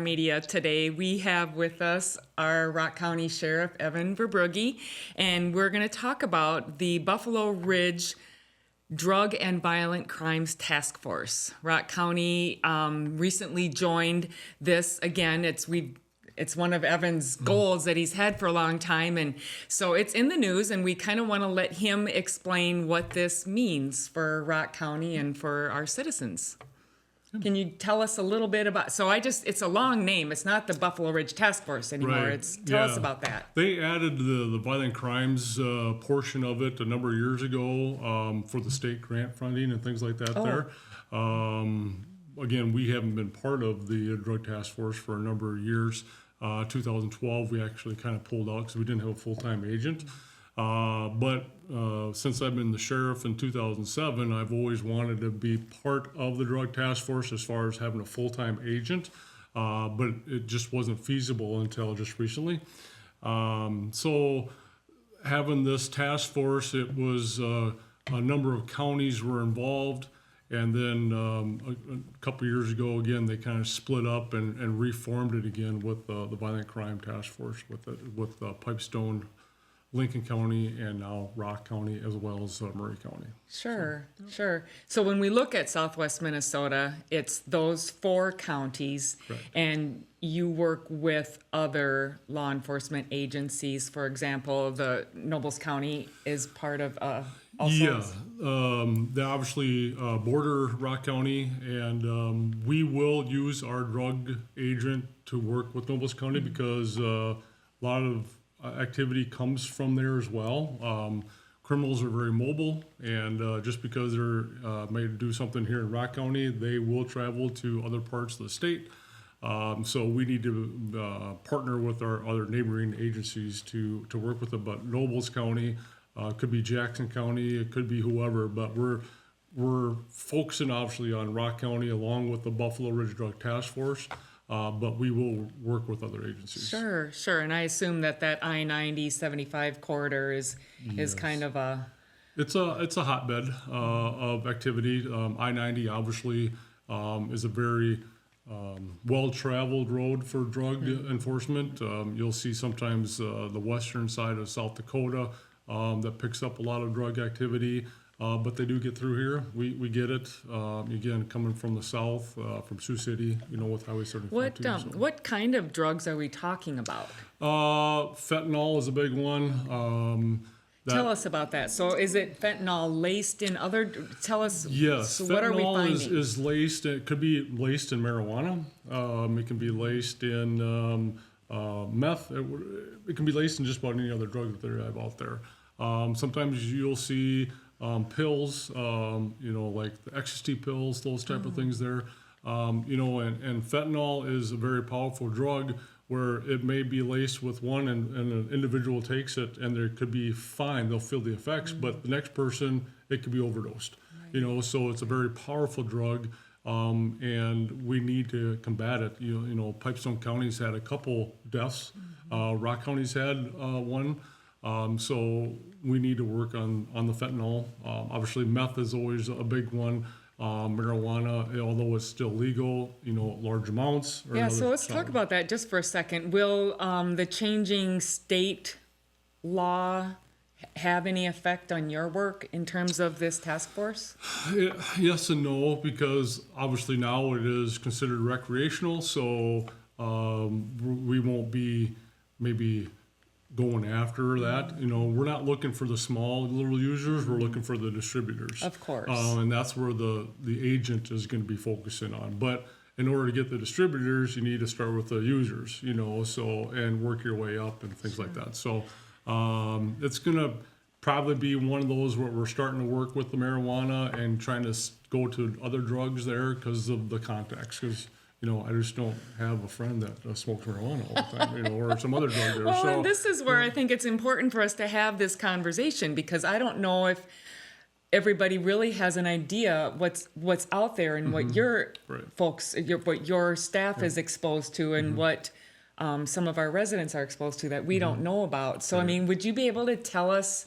Media today. We have with us our Rock County Sheriff, Evan Verbrugge, and we're going to talk about the Buffalo Ridge Drug and Violent Crimes Task Force. Rock County recently joined this. Again, it's one of Evan's goals that he's had for a long time, and so it's in the news, and we kind of want to let him explain what this means for Rock County and for our citizens. Can you tell us a little bit about, it's a long name. It's not the Buffalo Ridge Task Force anymore. Right. Tell us about that. They added the violent crimes portion of it a number of years ago for the state grant funding and things like that there. Again, we haven't been part of the drug task force for a number of years. 2012, we actually kind of pulled out because we didn't have a full-time agent. But since I've been the sheriff in 2007, I've always wanted to be part of the drug task force as far as having a full-time agent, but it just wasn't feasible until just recently. So having this task force, it was a number of counties were involved, and then a couple years ago, again, they kind of split up and reformed it again with the violent crime task force with Pipestone, Lincoln County, and now Rock County, as well as Murray County. Sure. So when we look at Southwest Minnesota, it's those 4 counties, Correct. And you work with other law enforcement agencies. For example, the Nobles County is part of also. They obviously border Rock County, and we will use our drug agent to work with Nobles County because a lot of activity comes from there as well. Criminals are very mobile, and just because they're may do something here in Rock County, they will travel to other parts of the state. So we need to partner with our other neighboring agencies to work with them. But Nobles County, could be Jackson County, it could be whoever, but we're focusing obviously on Rock County along with the Buffalo Ridge Drug Task Force. But we will work with other agencies. Sure. And I assume that I-90 75 corridor is kind of a... It's a hotbed of activity. I-90 obviously is a very well-traveled road for drug enforcement. You'll see sometimes the western side of South Dakota that picks up a lot of drug activity. But they do get through here. We get it. Again, coming from the south, from Sioux City, with Highway 75. What kind of drugs are we talking about? Fentanyl is a big one. Tell us about that. So is it fentanyl laced in other, tell us, yes, so what are we finding? Fentanyl is laced, it could be laced in marijuana. It can be laced in meth. It can be laced in just about any other drug that they have out there. Sometimes you'll see pills, like the ecstasy pills, those type of things there. And fentanyl is a very powerful drug where it may be laced with one and an individual takes it and they could be fine, they'll feel the effects, but the next person, it could be overdosed. Right. So it's a very powerful drug, and we need to combat it. Pipestone County's had a couple deaths. Rock County's had one. So we need to work on the fentanyl. Obviously, meth is always a big one. Marijuana, although it's still legal, large amounts. Yeah, so let's talk about that just for a second. Will the changing state law have any effect on your work in terms of this task force? Yes and no, because obviously now it is considered recreational, so we won't be maybe going after that. We're not looking for the small little users, we're looking for the distributors. Of course. And that's where the agent is going to be focusing on. But in order to get the distributors, you need to start with the users, and work your way up and things like that. So it's going to probably be one of those where we're starting to work with the marijuana and trying to go to other drugs there because of the contacts. Because I just don't have a friend that smokes marijuana all the time, or some other drug there. Well, and this is where I think it's important for us to have this conversation, because I don't know if everybody really has an idea what's out there and what your folks, what your staff is exposed to, and what some of our residents are exposed to that we don't know about. So, I mean, would you be able to tell us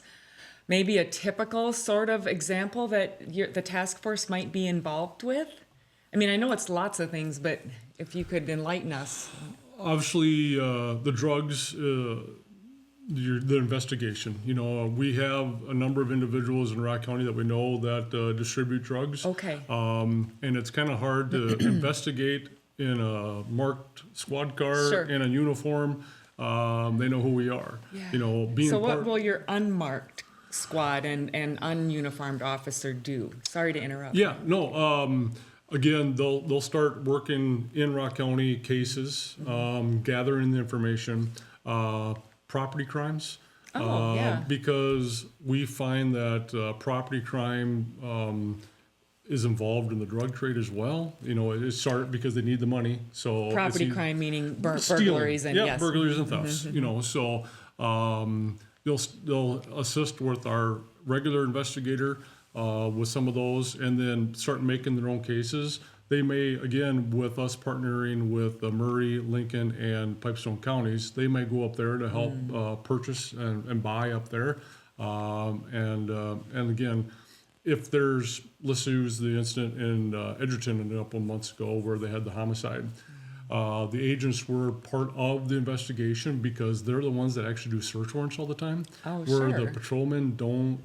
maybe a typical sort of example that the task force might be involved with? I mean, I know it's lots of things, but if you could enlighten us. Obviously, the drugs, the investigation. We have a number of individuals in Rock County that we know that distribute drugs. Okay. And it's kind of hard to investigate in a marked squad car Sure. in a uniform. They know who we are. Yeah. Being So what part. will your unmarked squad and ununiformed officer do? Sorry to interrupt. Yeah, no. Again, they'll start working in Rock County cases, gathering the information, property crimes. Oh, yeah. Because we find that property crime is involved in the drug trade as well. It started because they need the money. So Property crime meaning stealing. burglaries and Yeah, yes. burglaries and thefts. So they'll assist with our regular investigator with some of those, and then start making their own cases. They may, again, with us partnering with Murray, Lincoln, and Pipestone counties, they may go up there to help purchase and buy up there. And again, if there's, let's use the incident in Edgerton a couple months ago where they had the homicide. The agents were part of the investigation because they're the ones that actually do search warrants all the time. Oh, where sure. the patrolmen don't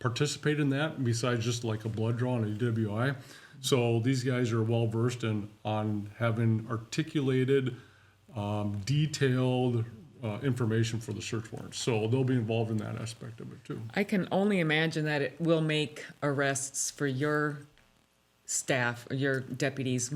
participate in that besides just like a blood draw and a DWI. So these guys are well versed on having articulated, detailed information for the search warrants. So they'll be involved in that aspect of it too. I can only imagine that it will make arrests for your staff, your deputies,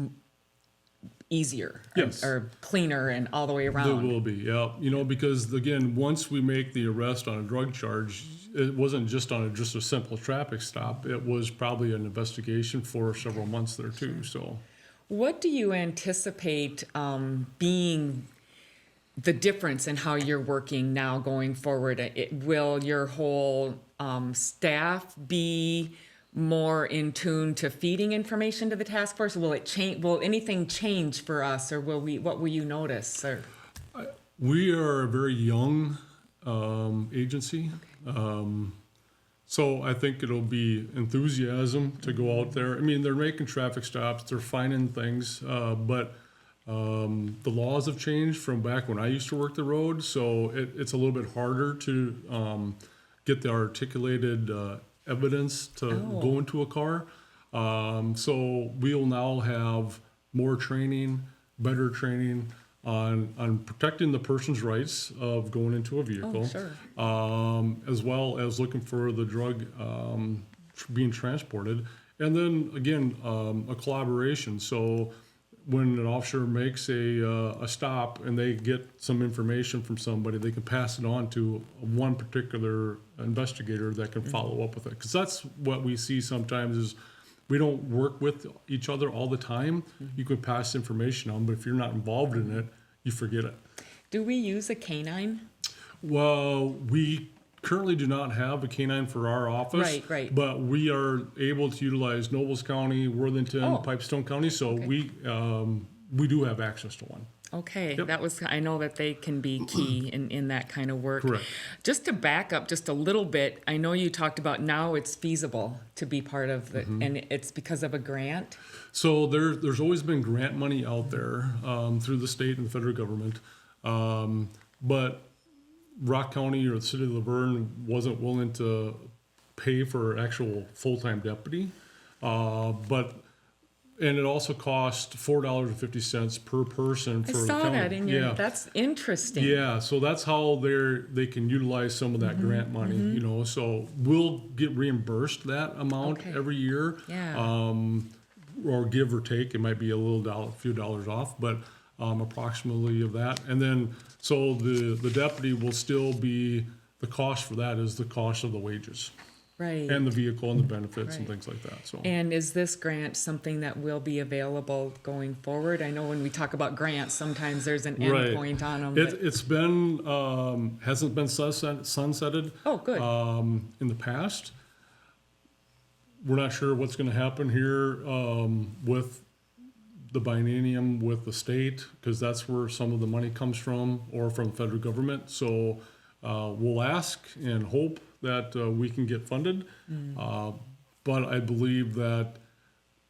easier Yes. or cleaner and all the way There around. will be, yeah. Because again, once we make the arrest on a drug charge, it wasn't just on just a simple traffic stop. It was probably an investigation for several months there too. So, What do you anticipate being the difference in how you're working now going forward? Will your whole staff be more in tune to feeding information to the task force? Will it change? Will anything change for us, or what will you notice? Or we are a very young agency. So I think it'll be enthusiasm to go out there. I mean, they're making traffic stops, they're finding things, but the laws have changed from back when I used to work the road. So it's a little bit harder to get the articulated evidence to go into a car. So we'll now have more training, better training on protecting the person's rights of going into a vehicle, sure. As well as looking for the drug being transported. And then again, a collaboration. So when an officer makes a stop and they get some information from somebody, they can pass it on to one particular investigator that can follow up with it. Because that's what we see sometimes is we don't work with each other all the time. You can pass information on, but if you're not involved in it, you forget it. do we use a canine? Well, we currently do not have a canine for our office. Right. But we are able to utilize Nobles County, Worthington, Oh. Pipestone County. So we do have access to one. Okay, Yep. I know that they can be key in that kind of work. Correct. Just to back up just a little bit, I know you talked about now it's feasible to be part of it, and it's because of a grant. So there's always been grant money out there through the state and the federal government, but Rock County or the city of Laverne wasn't willing to pay for an actual full-time deputy, and it also cost $4.50 per person I for the saw county. that in your. Yeah. That's interesting. Yeah, so that's how they can utilize some of that grant money, So we'll get reimbursed that amount Okay. every year. Yeah. Or give or take, it might be a few dollars off, but approximately of that. And then, so the deputy will still be, the cost for that is the cost of the wages Right. and the vehicle and the benefits and Right. things like that, so. And is this grant something that will be available going forward? I know when we talk about grants, sometimes there's an end Right. point on them. It's been, hasn't been sunsetted. Oh, good. In the past. We're not sure what's gonna happen here, with the biennium with the state, because that's where some of the money comes from, or from the federal government. So, we'll ask and hope that, we can get funded. But I believe that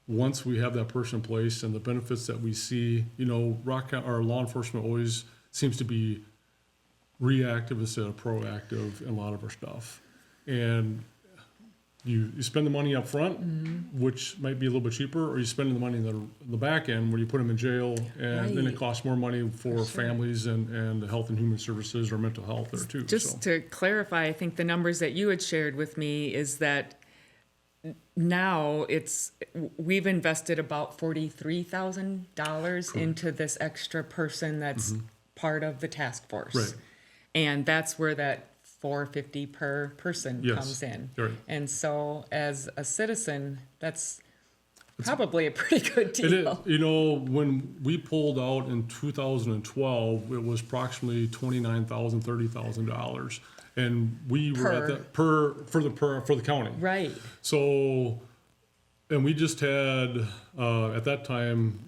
once we have that person in place and the benefits that we see, our law enforcement always seems to be reactive instead of proactive in a lot of our stuff. And you spend the money up front, which might be a little bit cheaper, or you spend the money in the back end where you put them in jail, and then it costs more money for families and Health and Human Services or mental health there too. Just to clarify, I think the numbers that you had shared with me is that now we've invested about $43,000 into this extra person that's part of the task force. Right. And that's where that $450 per person comes in. Right. And so as a citizen, that's probably a pretty good deal. It is. When we pulled out in 2012, it was approximately $29,000, $30,000. And we were at that for the county. Right. So, and we just had at that time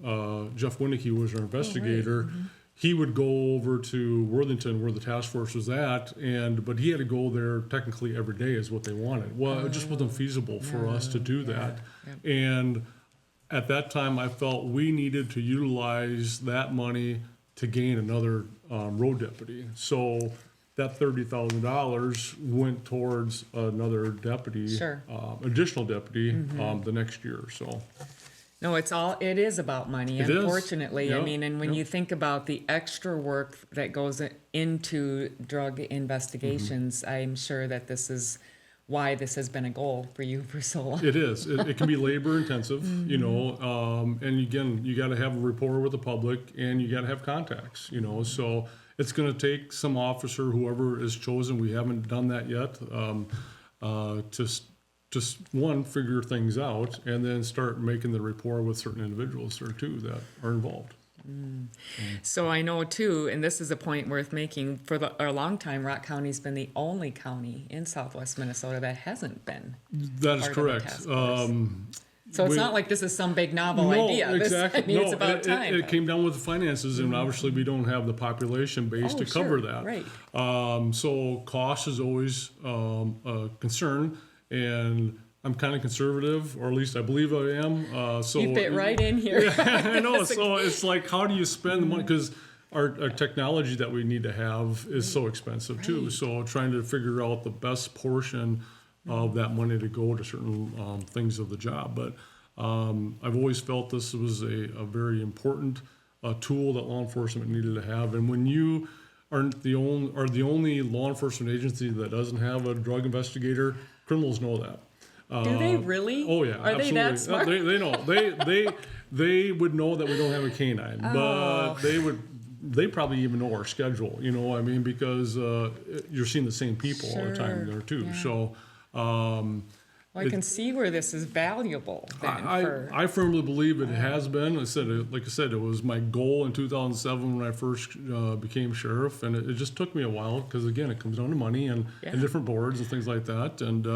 Jeff Winnicky was our investigator. He would go over to Worthington where the task force was at, but he had to go there technically every day is what they wanted. Well, it just wasn't feasible for us to do that. And at that time, I felt we needed to utilize that money to gain another road deputy. So that $30,000 went towards another deputy, additional deputy, the next year or so. No, it is about money, It unfortunately. is. I mean, and when you think about the extra work that goes into drug investigations, I'm sure that this is why this has been a goal for you for so long. It is. It can be labor intensive, and again, you got to have a rapport with the public and you got to have contacts, so it's going to take some officer, whoever is chosen, we haven't done that yet, just one, figure things out, and then start making the rapport with certain individuals there too that are involved. So I know too, and this is a point worth making, for a long time, Rock County's been the only county in southwest Minnesota that hasn't been. That is correct. So it's not like this is some big novel idea. Exactly. It's about time. It came down with the finances, and obviously we don't have the population base to cover that. Right. So cost is always a concern, and I'm kind of conservative, or at least I believe I am. So you fit right in here. Yeah, I know. So it's like, how do you spend the money? Because our technology that we need to have is so expensive too. So trying to figure out the best portion of that money to go to certain things of the job. But I've always felt this was a very important tool that law enforcement needed to have. And when you are the only law enforcement agency that doesn't have a drug investigator, criminals know that. Do they really? Oh yeah, Are absolutely. they that smart? They know. They would know that we don't have a canine, but they probably even know our schedule. Because you're seeing the same people all the time there too. Yeah. So. I can see where this is valuable. I firmly believe it has been. Like I said, it was my goal in 2007 when I first became sheriff, and it just took me a while because again, it comes down to money and different boards and things like that. And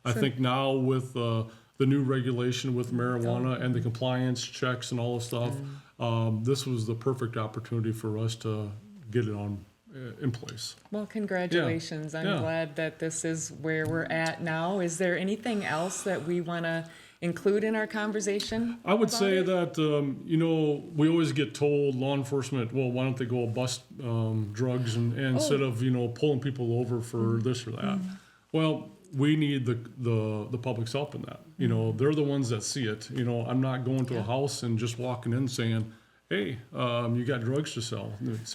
I think now with the new regulation with marijuana and the compliance checks and all the stuff, this was the perfect opportunity for us to get it in place. Well, congratulations. I'm glad that this is where we're at now. Is there anything else that we want to include in our conversation? I would say that, we always get told, law enforcement, well, why don't they go bust drugs and instead of, pulling people over for this or that. Well, we need the public's help in that. They're the ones that see it. I'm not going to a house and just walking in saying, hey, you got drugs to sell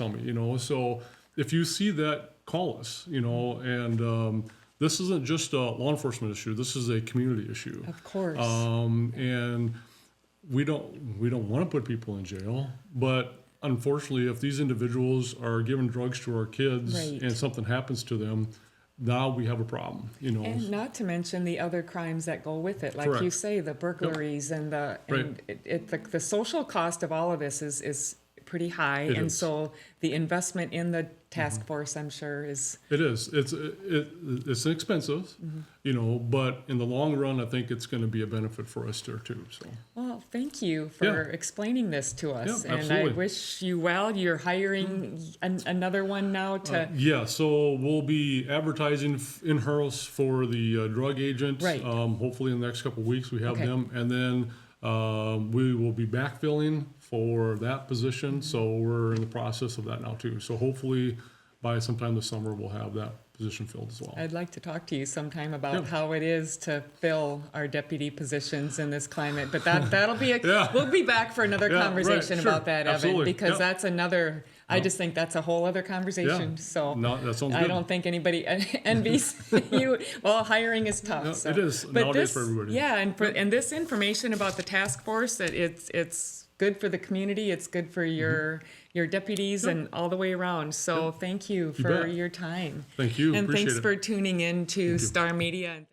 me, So if you see that, call us, and this isn't just a law enforcement issue. This is a community issue. Of course. And we don't want to put people in jail, but unfortunately, if these individuals are giving drugs to our kids and something happens to them, now we have a problem, And not to mention the other crimes that go with it, like you say, the burglaries and the social cost of all of this is pretty high, and so the investment in the task force, I'm sure, is. It is. It's expensive, but in the long run, I think it's going to be a benefit for us there too. So. Well, thank you for explaining this to us, and absolutely. I wish you well. You're hiring another one now to. So we'll be advertising in-house for the drug agent. Right. Hopefully in the next couple of weeks we have them, and then We will be backfilling for that position, so we're in the process of that now too. So hopefully by sometime this summer, we'll have that position filled as well. I'd like to talk to you sometime about Yeah. how it is to fill our deputy positions in this climate. But that'll be Yeah. we'll be back for another Yeah, right, conversation sure. about that, Evan, Absolutely. because Yep. that's another. I just think that's a whole other conversation. Yeah. So No, that sounds I good. don't think anybody envies you. Well, hiring is tough. Yeah, so. it is But nowadays for everybody. Yeah, and this information about the task force, that it's good for the community. It's good for your deputies and all the way around. So thank you for bet. your time. Thank you. And Appreciate thanks it. for tuning in to Star Media.